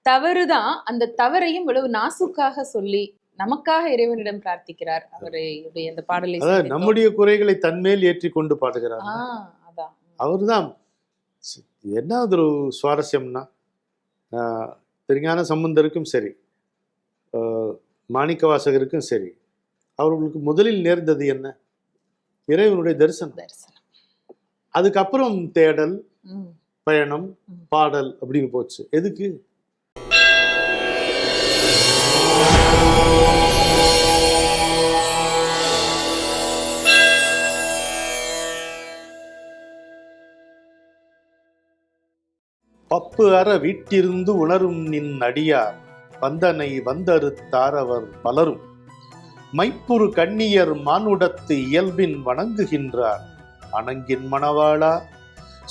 தவறுதான். அந்த தவறையும் இவ்வளவு நாசுக்காக சொல்லி நமக்காக இறைவனிடம் பிரார்த்திக்கிறார். அவருடைய அந்த பாடலை நம்முடைய குறைகளை தன்மேல் ஏற்றி கொண்டு பாடுகிறார். அதான் அவர்தான். என்ன ஒரு சுவாரஸ்யம்னா, திருஞான சம்பந்தருக்கும் சரி, மாணிக்க வாசகருக்கும் சரி, அவர்களுக்கு முதலில் நேர்ந்தது என்ன? இறைவனுடைய தரிசனம். அதுக்கப்புறம் தேடல், பயணம், பாடல் அப்படின்னு போச்சு. எதுக்கு? பப்பு அற வீட்டிருந்து உணரும் நின் அடியார் வந்தனை வந்தறுத்தார் அவர் பலரும் மைப்புறு கண்ணியர் மானுடத்து இயல்பின் வணங்குகின்றார் அணங்கின் மணவாளா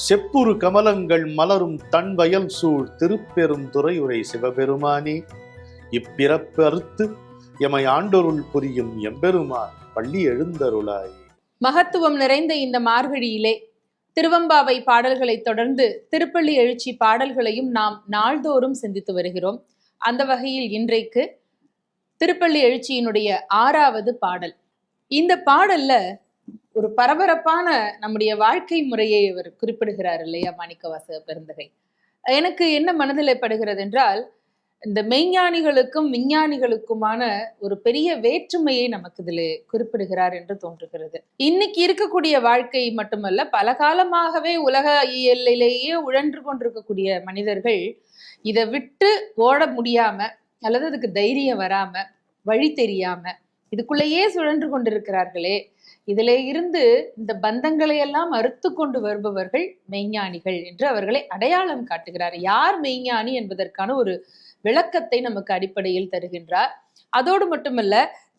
செப்புறு கமலங்கள் மலரும் தன் வயல் சூழ் திருப்பெரும் துறையுரை சிவபெருமானே இப்பிறப்பு அறுத்து எமை ஆண்டொருள் புரியும் எம்பெருமான் பள்ளி எழுந்தருளாய். மகத்துவம் நிறைந்த இந்த மார்கழியிலே திருவம்பாவை பாடல்களை தொடர்ந்து திருப்பள்ளி எழுச்சி பாடல்களையும் நாம் நாள்தோறும் சிந்தித்து வருகிறோம். அந்த வகையில் இன்றைக்கு திருப்பள்ளி எழுச்சியினுடைய 6வது பாடல். இந்த பாடல்ல ஒரு பரபரப்பான நம்முடைய வாழ்க்கை முறையை அவர் குறிப்பிடுகிறார் இல்லையா மாணிக்கவாசக பெருந்தகை. எனக்கு என்ன மனதில் படுகிறது என்றால், இந்த மெய்ஞானிகளுக்கும் விஞ்ஞானிகளுக்குமான ஒரு பெரிய வேற்றுமையை நமக்கு இதில் குறிப்பிடுகிறார் என்று தோன்றுகிறது. இன்னைக்கு இருக்கக்கூடிய வாழ்க்கை மட்டுமல்ல, பல காலமாகவே உலக எல்லையிலேயே உழன்று கொண்டிருக்கக்கூடிய மனிதர்கள் இதை விட்டு ஓட முடியாம, அல்லது அதுக்கு தைரியம் வராம, வழி தெரியாம இதுக்குள்ளேயே சுழன்று கொண்டிருக்கிறார்களே, இதிலே இருந்து இந்த பந்தங்களை எல்லாம் அறுத்து கொண்டு வருபவர்கள் மெய்ஞானிகள் என்று அவர்களை அடையாளம் காட்டுகிறார். யார் மெய்ஞானி என்பதற்கான ஒரு விளக்கத்தை நமக்கு அடிப்படையில் தருகின்றார். அதோடு மட்டுமல்ல,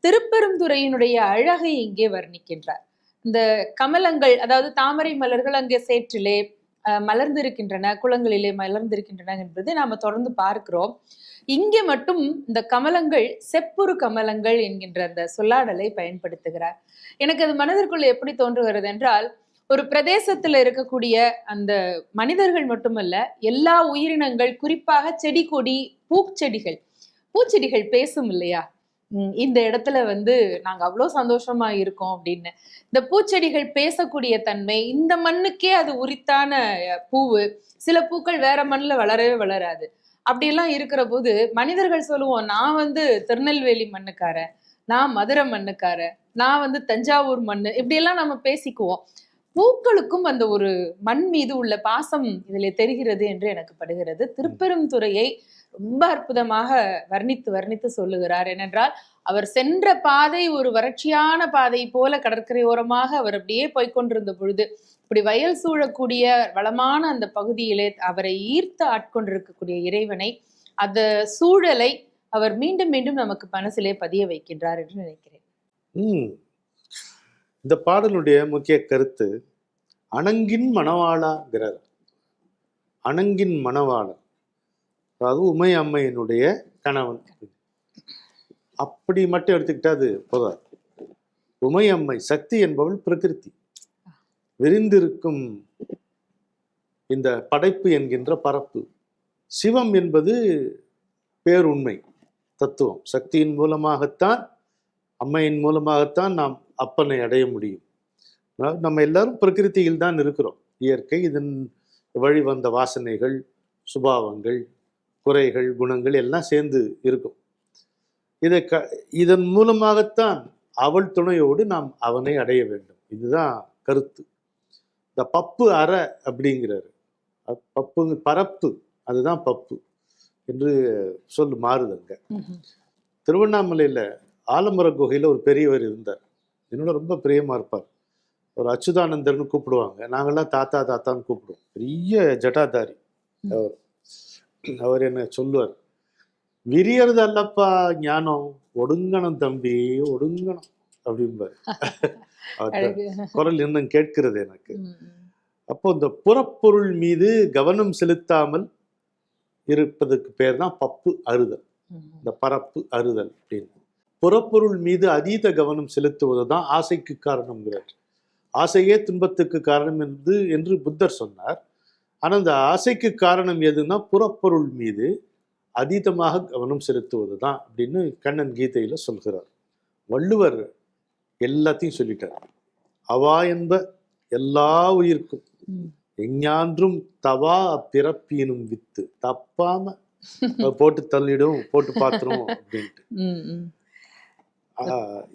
திருப்பெருந்துறையினுடைய அழகை இங்கே வர்ணிக்கின்றார். இந்த கமலங்கள், அதாவது தாமரை மலர்கள் அங்கே சேற்றிலே மலர்ந்திருக்கின்றன, குளங்களிலே மலர்ந்திருக்கின்றன என்பது நாம தொடர்ந்து பார்க்கிறோம். இங்கே மட்டும் இந்த கமலங்கள் செப்புறு கமலங்கள் என்கின்ற அந்த சொல்லாடலை பயன்படுத்துகிறார். எனக்கு அது மனதிற்குள்ள எப்படி தோன்றுகிறது என்றால், ஒரு பிரதேசத்துல இருக்கக்கூடிய அந்த மனிதர்கள் மட்டுமல்ல, எல்லா உயிரினங்கள், குறிப்பாக செடி கொடி பூச்செடிகள் பேசும் இல்லையா, இந்த இடத்துல நாங்க அவ்வளோ சந்தோஷமா இருக்கோம் அப்படின்னு. இந்த பூச்செடிகள் பேசக்கூடிய தன்மை, இந்த மண்ணுக்கே அது உரித்தான பூவு. சில பூக்கள் வேற மண்ணில் வளரவே வளராது. அப்படியெல்லாம் இருக்கிற போது மனிதர்கள் சொல்லுவோம், நான் திருநெல்வேலி மண்ணுக்காரன், நான் மதுரை மண்ணுக்காரன், நான் தஞ்சாவூர் மண்ணு, இப்படியெல்லாம் நம்ம பேசிக்குவோம். பூக்களுக்கும் அந்த ஒரு மண் மீது உள்ள பாசம் இதில் தெரிகிறது என்று எனக்கு படுகிறது. திருப்பெருந்துறையை ரொம்ப அற்புதமாக வர்ணித்து சொல்லுகிறார். ஏனென்றால் அவர் சென்ற பாதை ஒரு வறட்சியான பாதை போல கடற்கரையோரமாக அவர் அப்படியே போய்கொண்டிருந்த பொழுது, இப்படி வயல் சூழக்கூடிய வளமான அந்த பகுதியிலே அவரை ஈர்த்து ஆட்கொண்டிருக்கக்கூடிய இறைவனை, அந்த சூழலை அவர் மீண்டும் மீண்டும் நமக்கு மனசிலே பதிய வைக்கின்றார் என்று நினைக்கிறேன். இந்த பாடலுடைய முக்கிய கருத்து அணங்கின் மணவாளாங்கிறார். அணங்கின் மணவாளன், அதாவது உமை அம்மையினுடைய கணவன். அப்படி மட்டும் எடுத்துக்கிட்டா அது போதாது. உமை அம்மை சக்தி என்பவள் பிரகிருதி, விரிந்திருக்கும் இந்த படைப்பு என்கின்ற பரப்பு. சிவம் என்பது பேருண்மை தத்துவம். சக்தியின் மூலமாகத்தான், அம்மையின் மூலமாகத்தான் நாம் அப்பனை அடைய முடியும். நம்ம எல்லாரும் பிரகிருதியில் தான் இருக்கிறோம். இயற்கை, இதன் வழி வந்த வாசனைகள், சுபாவங்கள், குறைகள், குணங்கள் எல்லாம் சேர்ந்து இருக்கும். இதன் மூலமாகத்தான் அவள் துணையோடு நாம் அவனை அடைய வேண்டும். இதுதான் கருத்து. இந்த பப்பு அற அப்படிங்கிறாரு. பப்பு பரப்பு, அதுதான் பப்பு என்று சொல்லு மாறுதுங்க. திருவண்ணாமலையில ஆலமர குகையில ஒரு பெரியவர் இருந்தார். என்னோட ரொம்ப பிரியமா இருப்பார். ஒரு அச்சுதானந்தர்னு கூப்பிடுவாங்க. நாங்கள்லாம் தாத்தா தாத்தான்னு கூப்பிடுவோம். பெரிய ஜட்டாதாரி அவர். அவர் என்ன சொல்லுவார், விரியறது அல்லப்பா ஞானம், ஒடுங்கணும் தம்பி, ஒடுங்கணும் அப்படிம்பார். குரல் இன்னும் கேட்கிறது எனக்கு. அப்போ இந்த புறப்பொருள் மீது கவனம் செலுத்தாமல் இருப்பதற்கு பேர் தான் பப்பு அறுதல். இந்த பரப்பு அறுதல் அப்படின்னு. புறப்பொருள் மீது அதீத கவனம் செலுத்துவது தான் ஆசைக்கு காரணம்ங்கிறார். ஆசையே துன்பத்துக்கு காரணம் என்று புத்தர் சொன்னார். ஆனால் அந்த ஆசைக்கு காரணம் எதுனா புறப்பொருள் மீது அதீதமாக கவனம் செலுத்துவது தான் அப்படின்னு கண்ணன் கீதையில சொல்கிறார். வள்ளுவர் எல்லாத்தையும் சொல்லிட்டார். அவா என்ப எல்லா உயிர்க்கும் எஞ்ஞான்றும் தவா பிறப்பினும் வித்து, தப்பாம போட்டு தள்ளிடும், போட்டு பாத்துரும் அப்படின்ட்டு.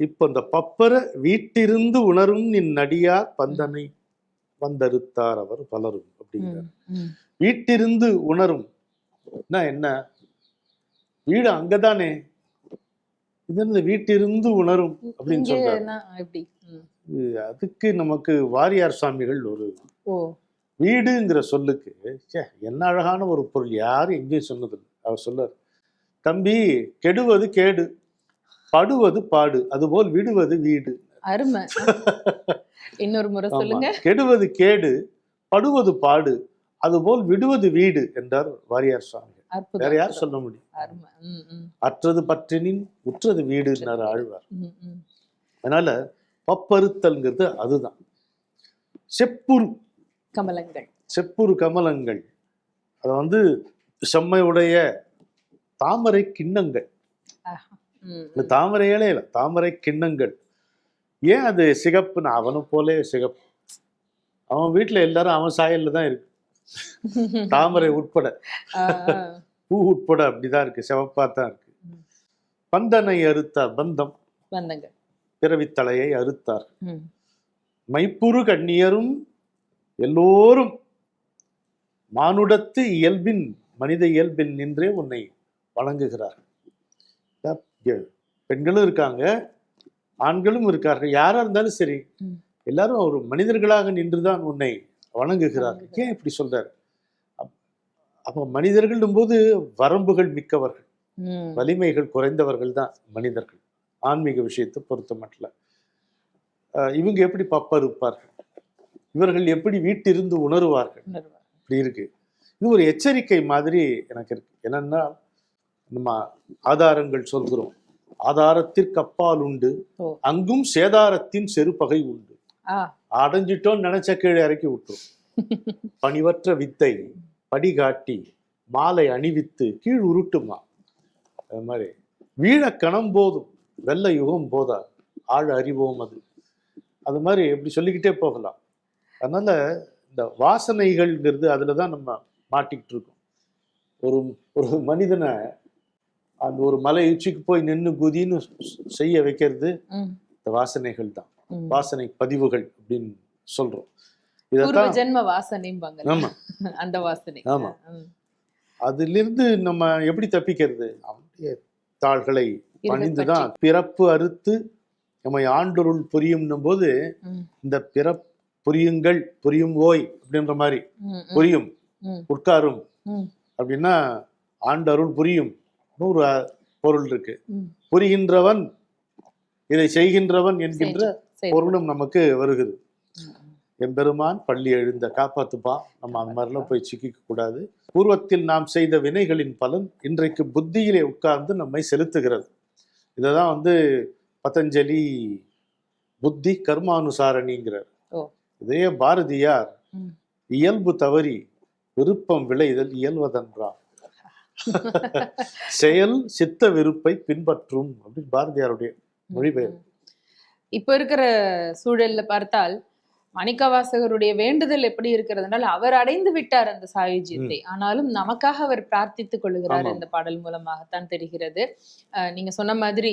இப்ப இந்த பப்பர வீட்டிருந்து உணரும் நின் நடியார் பந்தனை வந்தறுத்தார் அவர் பலரும் அப்படிங்கிறார். வீட்டிருந்து உணரும் என்ன, வீடு அங்கதானே, இது வீட்டிருந்து உணரும் அப்படின்னு சொல்றாரு. அதுக்கு நமக்கு வாரியார் சுவாமிகள் ஒரு வீடுங்கிற சொல்லுக்கு என்ன அழகான ஒரு பொருள், யாரும் எங்கேயும் சொன்னதில்லை. அவர் சொல்றார், தம்பி கெடுவது கேடு, படுவது பாடு, அதுபோல் விடுவது வீடு. அருமை. இன்னொரு முறை சொல்லுங்க. கெடுவது கேடு, படுவது பாடு, அதுபோல் விடுவது வீடு என்றார் வாரியார் சுவாமி. வேற யார் சொல்ல முடியும்? அற்றது பற்றினின் உற்றது வீடு என்றார் ஆழ்வார். அதனால பப்பறுத்தல்ங்கிறது அதுதான். செப்புரு கமலங்கள், செப்புரு கமலங்கள், அது செம்மையுடைய தாமரை கிண்ணங்கள். இந்த தாமரை இலையில தாமரை கிண்ணங்கள். ஏன் அது சிகப்புன்னு? அவனும் போலே சிகப்பு. அவன் வீட்டுல எல்லாரும் அவன் சாயல்ல தான் இருக்கு, தாமரை உட்பட, பூ உட்பட அப்படிதான் இருக்கு, சிவப்பா தான் இருக்கு. பந்தனை அறுத்தார், பந்தம் பந்தங்கள், பிறவித்தலையை அறுத்தார். மைப்புறு கண்ணியரும் எல்லோரும் மானுடத்து இயல்பின், மனித இயல்பின் நின்றே உன்னை வணங்குகிறார்கள். பெண்களும் இருக்காங்க, ஆண்களும் இருக்கார்கள், யாரா இருந்தாலும் சரி எல்லாரும் ஒரு மனிதர்களாக நின்றுதான் உன்னை வணங்குகிறார்கள். ஏன் இப்படி சொல்றாரு? அப்ப மனிதர்கள் போது வரம்புகள் மிக்கவர்கள், வலிமைகள் குறைந்தவர்கள் தான் மனிதர்கள். ஆன்மீக விஷயத்தை பொறுத்த மட்டும் இவங்க எப்படி பப்பறுப்பார்கள், இவர்கள் எப்படி வீட்டிருந்து உணருவார்கள், இப்படி இருக்கு. இது ஒரு எச்சரிக்கை மாதிரி எனக்கு இருக்கு. என்னன்னா, நம்ம ஆதாரங்கள் சொல்கிறோம், ஆதாரத்திற்கு அப்பால் உண்டு அங்கும் சேதாரத்தின் செருப்பகை உண்டு. அடைஞ்சிட்டோம் நினைச்ச கீழே இறக்கி விட்டுரும். பணிவற்ற வித்தை படிகாட்டி மாலை அணிவித்து கீழ் உருட்டுமா. அது மாதிரி வீழ கணம் போதும் வெள்ள யுகம் போதா ஆழ் அறிவோம். அது மாதிரி எப்படி சொல்லிக்கிட்டே போகலாம். அதனால இந்த வாசனைகள்ங்கிறது அதுலதான் நம்ம மாட்டிக்கிட்டு இருக்கோம். ஒரு மனிதனை அந்த ஒரு மலை உச்சிக்கு போய் நின்று குதின்னு செய்ய வைக்கிறது இந்த வாசனைகள் தான், வாசனை பதிவுகள் அப்படின்னு சொல்றோம். ஜென்ம வாசனை. ஆமா, அந்த வாசனை. ஆமா, அதிலிருந்து நம்ம எப்படி தப்பிக்கிறது? அவனுடைய தாள்களை பணிந்துதான் பிறப்பு அறுத்து நம்ம ஆண்டொருள் புரியும்னும் போது, இந்த பிறப்பு புரியுங்கள் புரியும் ஓய் அப்படின்ற மாதிரி, புரியும் உட்காரும் அப்படின்னா ஆண்டருள் புரியும் ஒரு பொருள் இருக்கு. புரிகின்றவன் இதை செய்கின்றவன் என்கின்ற பொருளும் நமக்கு வருகிறது. எம்பெருமான் பள்ளி எழுந்த காப்பாத்துப்பா, நம்ம அந்த மாதிரிலாம் போய் சிக்கிக்க கூடாது. பூர்வத்தில் நாம் செய்த வினைகளின் பலன் இன்றைக்கு புத்தியிலே உட்கார்ந்து நம்மை செலுத்துகிறது. இததான் பதஞ்சலி புத்தி கர்மானுசாரணிங்கிறார். இதே பாரதியார் இயல்பு தவறி விருப்பம் விளைதல் இயல்வதென்றார், செயல் சித்த விருப்பை பின்பற்றும் அப்படின்னு பாரதியாருடைய மொழிபெயர். இப்ப இருக்கிற சூழல்ல பார்த்தால் மாணிக்கவாசகருடைய வேண்டுதல் எப்படி இருக்கிறதுனால அவர் அடைந்து விட்டார் அந்த சாயுஜ்யத்தை. ஆனாலும் நமக்காக அவர் பிரார்த்தித்துக் கொள்கிறார் இந்த பாடல் மூலமாகத்தான் தெரிகிறது. நீங்க சொன்ன மாதிரி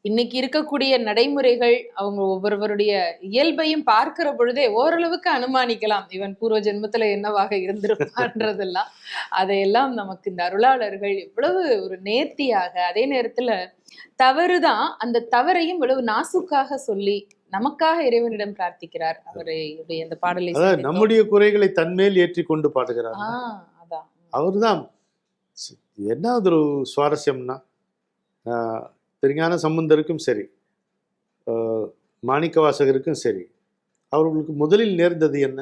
இன்னைக்கு இருக்கக்கூடிய நடைமுறைகள் அவங்க ஒவ்வொருவருடைய இயல்பையும் பார்க்கிற பொழுதே ஓரளவுக்கு அனுமானிக்கலாம் இவன் பூர்வ ஜென்மத்துல என்னவாக இருந்திருப்பான்றதெல்லாம். அதையெல்லாம் நமக்கு இந்த அருளாளர்கள் எவ்வளவு ஒரு நேர்த்தியாக, அதே நேரத்துல தவறுதான், அந்த தவறையும் இவ்வளவு நாசுக்காக சொல்லி நமக்காக இறைவனிடம் பிரார்த்திக்கிறார். அவருடைய அந்த பாடலை நம்முடைய குறைகளை தன்மேல் ஏற்றி கொண்டு பாடுகிறார். அதான் அவர்தான். என்ன ஒரு சுவாரஸ்யம்னா, திருஞான சம்பந்தருக்கும் சரி, மாணிக்கவாசகருக்கும் சரி, அவர்களுக்கு முதலில் நேர்ந்தது என்ன?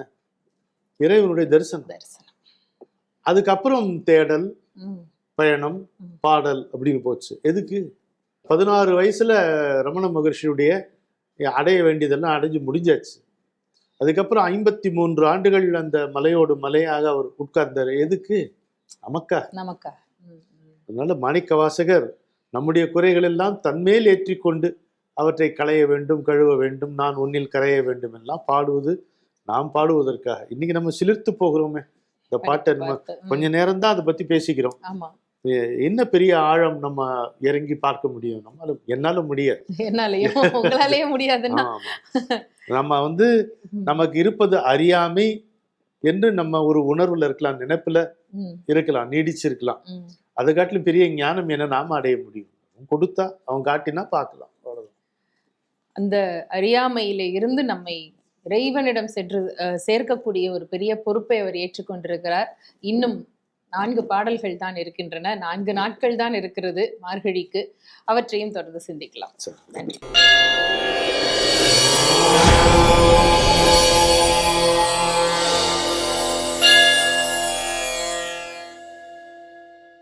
இறைவனுடைய தரிசனம். அதுக்கப்புறம் தேடல், பயணம், பாடல் அப்படின்னு போச்சு. எதுக்கு? 16 வயசுல ரமண மகர்ஷியுடைய அடைய வேண்டியதெல்லாம் அடைஞ்சு முடிஞ்சாச்சு. அதுக்கப்புறம் 53 ஆண்டுகள் அந்த மலையோடு மலையாக அவர் உட்கார்ந்தார். எதுக்கு? நமக்கா. அதனால மாணிக்கவாசகர் நம்முடைய குறைகள் எல்லாம் தன்மேல் ஏற்றிக்கொண்டு அவற்றை களைய வேண்டும், கழுவ வேண்டும், நான் உன்னில் கரைய வேண்டும் எல்லாம் பாடுவது நாம் பாடுவதற்காக. இன்னைக்கு நம்ம சிலிர்த்து போகிறோமே இந்த பாட்டை. நம்ம கொஞ்ச நேரம் தான் அதை பத்தி பேசிக்கிறோம். ஆமா, என்ன பெரிய ஆழம் நம்ம இறங்கி பார்க்க முடியும்? என்னால முடியாது. என்னாலயும் உங்களாலேயே முடியாதுன்னா ஆமா. நம்ம நமக்கு இருப்பது அறியாமை என்று நம்ம ஒரு உணர்வுல இருக்கலாம், நினைப்புல இருக்கலாம், நீடிச்சிருக்கலாம். அதை காட்டிலும் பெரிய ஞானம் என்ன நாம அடைய முடியும்? கொடுத்தா அவன் காட்டினா பார்க்கலாம். அவ்வளவுதான். அந்த அறியாமையில இருந்து நம்மை இறைவனிடம் சென்று சேர்க்கக்கூடிய ஒரு பெரிய பொறுப்பை அவர் ஏற்றுக்கொண்டிருக்கிறார். இன்னும் 4 பாடல்கள் தான் இருக்கின்றன, 4 நாட்கள் தான் இருக்கிறது மார்கழிக்கு. அவற்றையும் தொடர்ந்து சிந்திக்கலாம். நன்றி.